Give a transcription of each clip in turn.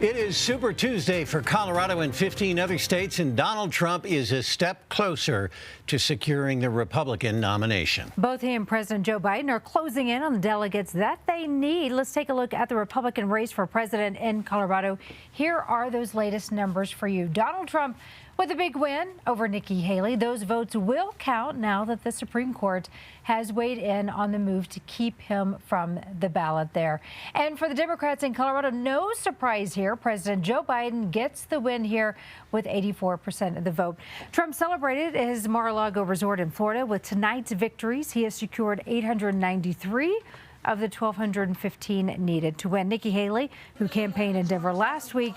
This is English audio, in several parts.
It is Super Tuesday for Colorado and 15 other states, and Donald Trump is a step closer to securing the Republican nomination. Both he and President Joe Biden are closing in on the delegates that they need. Let's take a look at the Republican race for president in Colorado. Here are those latest numbers for you. Donald Trump with a big win over Nikki Haley. Those votes will count now that the Supreme Court has weighed in on the move to keep him from the ballot there. And for the Democrats in Colorado, no surprise here. President Joe Biden gets the win here with 84% of the vote. Trump celebrated at his Mar-a-Lago resort in Florida with tonight's victories. He has secured 893 of the 1,215 needed to win. Nikki Haley, who campaigned in Denver last week,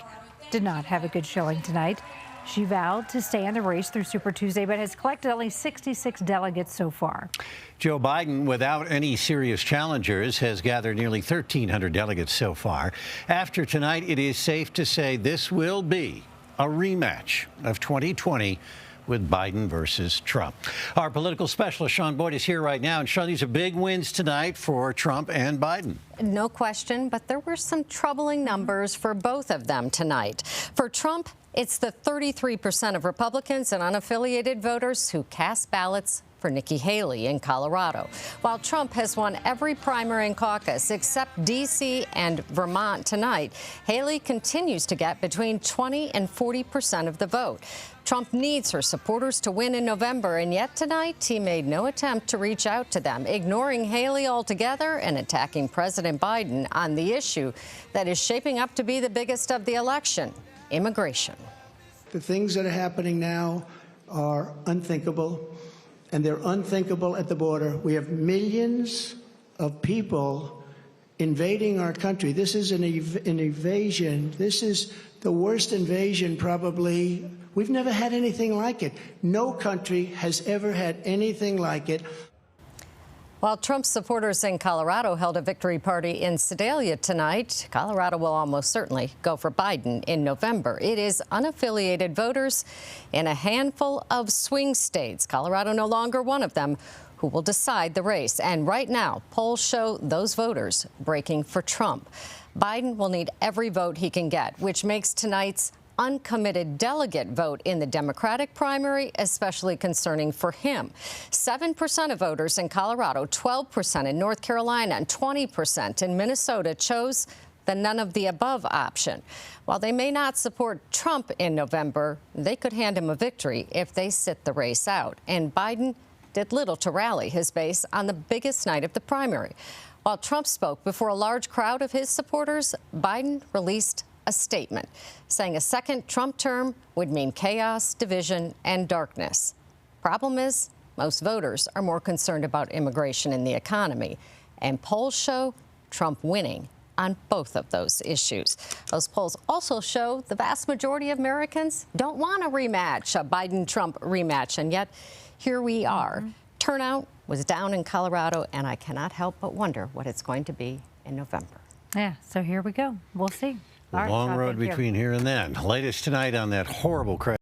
did not have a good showing tonight. She vowed to stay in the race through Super Tuesday, but has collected only 66 delegates so far. Joe Biden, without any serious challengers, has gathered nearly 1,300 delegates so far. After tonight, it is safe to say this will be a rematch of 2020 with Biden versus Trump. Our political specialist, Sean Boyd, is here right now. And Sean, these are big wins tonight for Trump and Biden. No question, but there were some troubling numbers for both of them tonight. For Trump, it's the 33% of Republicans and unaffiliated voters who cast ballots for Nikki Haley in Colorado. While Trump has won every primary and caucus except D.C. and Vermont tonight, Haley continues to get between 20 and 40% of the vote. Trump needs her supporters to win in November, and yet tonight he made no attempt to reach out to them, ignoring Haley altogether and attacking President Biden on the issue that is shaping up to be the biggest of the election: immigration. The things that are happening now are unthinkable, and they're unthinkable at the border. We have millions of people invading our country. This is an invasion. This is the worst invasion probably. We've never had anything like it. No country has ever had anything like it. While Trump's supporters in Colorado held a victory party in Sedalia tonight, Colorado will almost certainly go for Biden in November. It is unaffiliated voters in a handful of swing states, Colorado no longer one of them, who will decide the race. And right now, polls show those voters breaking for Trump. Biden will need every vote he can get, which makes tonight's uncommitted delegate vote in the Democratic primary especially concerning for him. 7% of voters in Colorado, 12% in North Carolina, and 20% in Minnesota chose the none of the above option. While they may not support Trump in November, they could hand him a victory if they sit the race out. And Biden did little to rally his base on the biggest night of the primary. While Trump spoke before a large crowd of his supporters, Biden released a statement saying a second Trump term would mean chaos, division, and darkness. Problem is, most voters are more concerned about immigration and the economy, and polls show Trump winning on both of those issues. Those polls also show the vast majority of Americans don't want a rematch, a Biden-Trump rematch, and yet here we are. Turnout was down in Colorado, and I cannot help but wonder what it's going to be in November. Yeah, so here we go. We'll see. The long road between here and then. Latest tonight on that horrible crash.